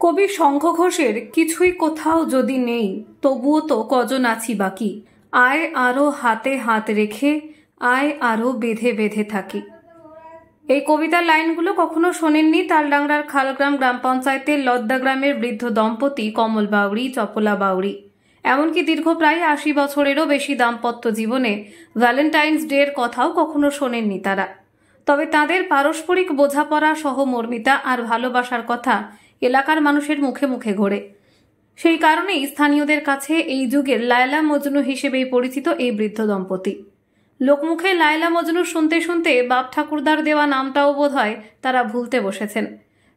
কবি শঙ্খ ঘোষের কিছুই কোথাও যদি নেই তবুও তো কজন আছি বাকি, আয় আরো হাতে হাত রেখে, আয় আরো বেঁধে বেঁধে থাকি। এই কবিতার লাইনগুলো কখনো শোনেননি তালডাংরার খালগ্রাম গ্রাম পঞ্চায়েতের লদ্দা গ্রামের বৃদ্ধ দম্পতি কমল বাউরি, চপলা বাউরি। এমনকি দীর্ঘ প্রায় ৮০ বছরেরও বেশি দাম্পত্য জীবনে ভ্যালেন্টাইন্স ডে এর কথাও কখনো শোনেননি তারা। তবে তাদের পারস্পরিক বোঝাপড়া, সহমর্মিতা আর ভালোবাসার কথা এলাকার মানুষের মুখে মুখে ঘোরে। সেই কারণেই স্থানীয়দের কাছে এই যুগের লায়লা মজনু হিসেবেই পরিচিত এই বৃদ্ধ দম্পতি। লোকমুখে লায়লা মজনু শুনতে শুনতে বাপ ঠাকুরদার দেওয়া নামটাও বোধহয় তারা ভুলতে বসেছেন।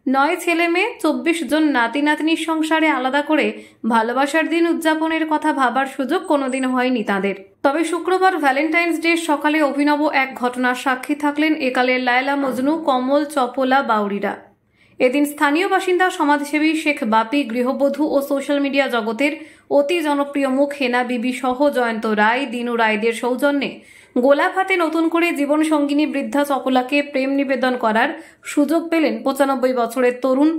৯ ছেলে মেয়ে, ২৪ জন নাতি নাতনির সংসারে আলাদা করে ভালোবাসার দিন উদযাপনের কথা ভাবার সুযোগ কোনোদিন হয়নি তাদের। তবে শুক্রবার ভ্যালেন্টাইন্স ডে সকালে অভিনব এক ঘটনার সাক্ষী থাকলেন একালের লায়লা মজনু, কমল, চপলা বাউরিরা। এদিন স্থানীয় বাসিন্দা সমাজসেবী শেখ বাপি, গৃহবধূ ও সোশ্যাল মিডিয়া জগতের অতি জনপ্রিয় মুখ হেনা বিবি সহ জয়ন্ত রায়, দিনু রায়দের সৌজন্যে গোলাপ হাতে নতুন করে জীবন সঙ্গিনী বৃদ্ধা চপলাকে প্রেম নিবেদন করার সুযোগ পেলেন ৯৫ বছরের তরুণ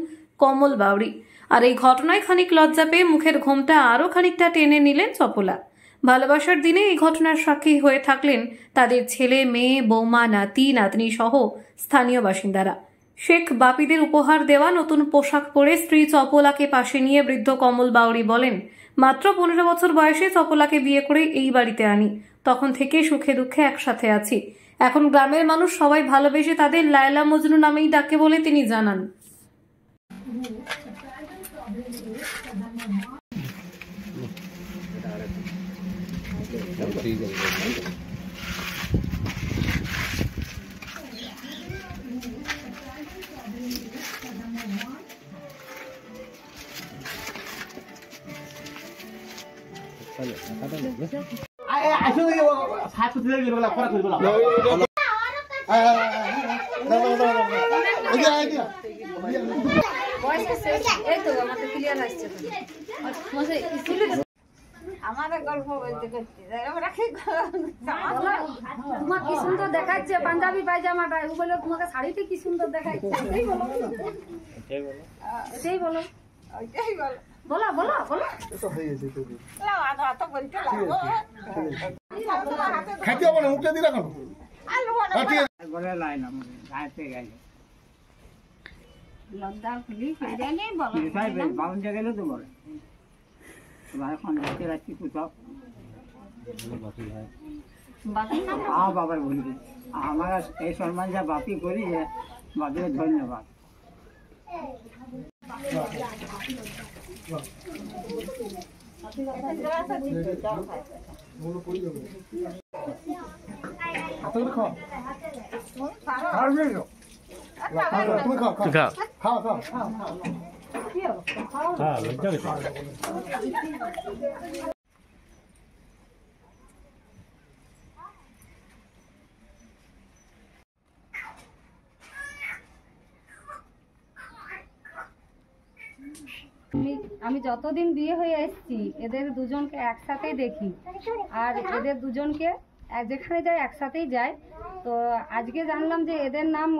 কমল বাউরি। আর এই ঘটনায় খানিক লজ্জা পেয়ে মুখের ঘোমটা আরও খানিকটা টেনে নিলেন চপলা। ভালোবাসার দিনে এই ঘটনার সাক্ষী হয়ে থাকলেন তাদের ছেলে, মেয়ে, বৌমা, নাতি নাতনি সহ স্থানীয় বাসিন্দারা। শেখ বাপিদের উপহার দেওয়া নতুন পোশাক পরে স্ত্রী চপলাকে পাশে নিয়ে বৃদ্ধ কমল বাউরি বলেন, মাত্র ১৫ বছর বয়সে চপলাকে বিয়ে করে এই বাড়িতে আনি, তখন থেকে সুখে দুঃখে একসাথে আছি। এখন গ্রামের মানুষ সবাই ভালোবেসে তাদের লায়লা মজনু নামেই ডাকে বলে তিনি জানান। আমাদের গল্প বলতে করতে তোমার কি সুন্দর দেখাচ্ছে পাঞ্জাবি পায়জামাটা, বলে তোমাকে শাড়িতে কি সুন্দর দেখাচ্ছে, এটাই বলো, এটাই বলো, ওইটাই বলো, বলো বলো বলো। এটা হয়ে গেছে তো আধা তো বলতে লাগো, খেতে হবে না, মুখে দিলা কেন আলু বলে লাইন আমি গাইতে গেল লদ্দা খুলি ফেরালে বলো সাহেব বাউন্ড গেল তো বলে তোমার এখন দেখতে রাখছি কোথাও বাকি না বাবার বলি আমার এই সম্মান যা বাপি করি যে বাপের ধন্যবাদ। তুমি খাও খাও খাও আমি যতদিন বিয়ে হয়ে এসেছি এদের দুজনকে একসাথেই দেখি, আর এদের দুজনকে যেখানে যায় একসাথেই যায়। তো আজকে জানলাম যে এদের নাম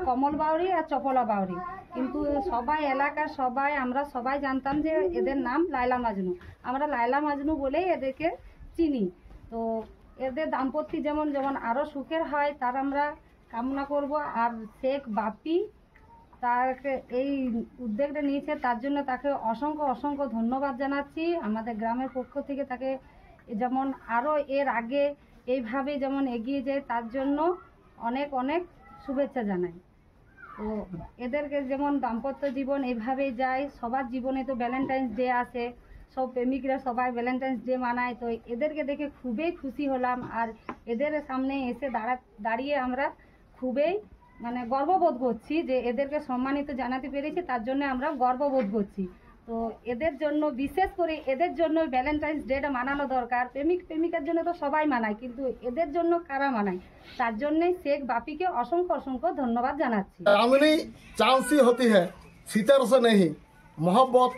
কমল বাউরি আর চপলা বাউরি, কিন্তু সবাই এলাকার সবাই আমরা সবাই জানতাম যে এদের নাম লায়লা মজনু। আমরা লায়লা মজনু বলেই এদেরকে চিনি। তো এদের দাম্পত্য যেমন যেমন আরও সুখের হয় তার আমরা কামনা করব। আর শেখ বাপি তাকে এই উদ্যোগটা নিয়েছে তার জন্য তাকে অসংখ্য অসংখ্য ধন্যবাদ জানাচ্ছি আমাদের গ্রামের পক্ষ থেকে। তাকে যেমন আরও এর আগে এইভাবে যেমন এগিয়ে যায় তার জন্য অনেক অনেক শুভেচ্ছা জানাই। তো এদেরকে যেমন দাম্পত্য জীবন এভাবেই যায়, সবার জীবনে তো ভ্যালেন্টাইন্স ডে আসে, সব প্রেমিকরা সবাই ভ্যালেন্টাইন্স ডে মানায়। তো এদেরকে দেখে খুবই খুশি হলাম, আর এদের সামনে এসে দাঁড়িয়ে আমরা খুবই গর্ববোধ করছি যে এদেরকে সম্মানিত জানাতে পেরেছি, তার জন্য আমরা গর্ববোধ করছি। তো এদের জন্য বিশেষ করে এদের জন্য ভ্যালেন্টাইন্স ডেটা মানানো দরকার। প্রেমিক প্রেমিকার জন্য তো সবাই মানায়, কিন্তু এদের জন্য কারা মানায়, তার জন্য শেখ বাপিকে অসংখ্য অসংখ্য ধন্যবাদ জানাচ্ছি। आमनी चांद सी होती है सितार से नहीं, मोहब्बत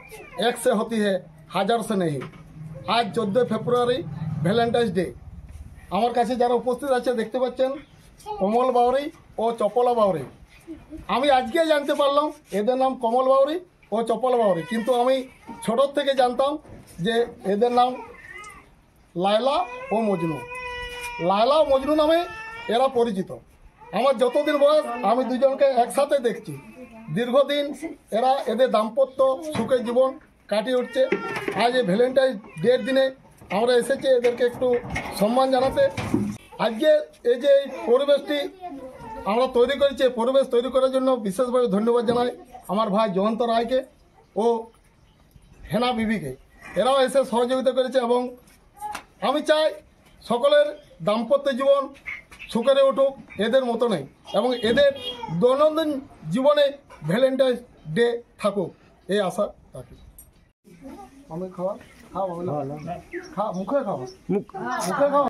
एक से होती है हजार से नहीं। आज 14 ফেব্রুয়ারি ভ্যালেন্টাইন্স ডে। আমার কাছে যারা উপস্থিত আছে দেখতে পাচ্ছেন কমল বাউরি ও চপলা বাউরি। আমি আজকে জানতে পারলাম এদের নাম কমল বাউরি ও ও চপল বাউরি, কিন্তু আমি ছোটোর থেকে জানতাম যে এদের নাম লায়লা ও মজনু। লায়লা ও মজনু নামে এরা পরিচিত। আমার যতদিন বয়স আমি দুজনকে একসাথে দেখছি। দীর্ঘদিন এরা এদের দাম্পত্য সুখের জীবন কাটিয়ে উঠছে। আজ এই ভ্যালেন্টাইন ডের দিনে আমরা এসেছি এদেরকে একটু সম্মান জানাতে। আজকে এই যে এই পরিবেশটি আমরা তৈরি করেছি, পরিবেশ তৈরি করার জন্য বিশেষভাবে ধন্যবাদ জানাই আমার ভাই জয়ন্ত রায়কে ও হেনা বিবিকে। এরাও এসে সহযোগিতা করেছে এবং আমি চাই সকলের দাম্পত্য জীবন সুখে উঠুক এদের মতো নেই, এবং এদের দৈনন্দিন জীবনে ভ্যালেন্টাইন ডে থাকুক এই আশা রাখি। আমি খাওয়া খাওয়া মুখে খাওয়া মুখে খাওয়া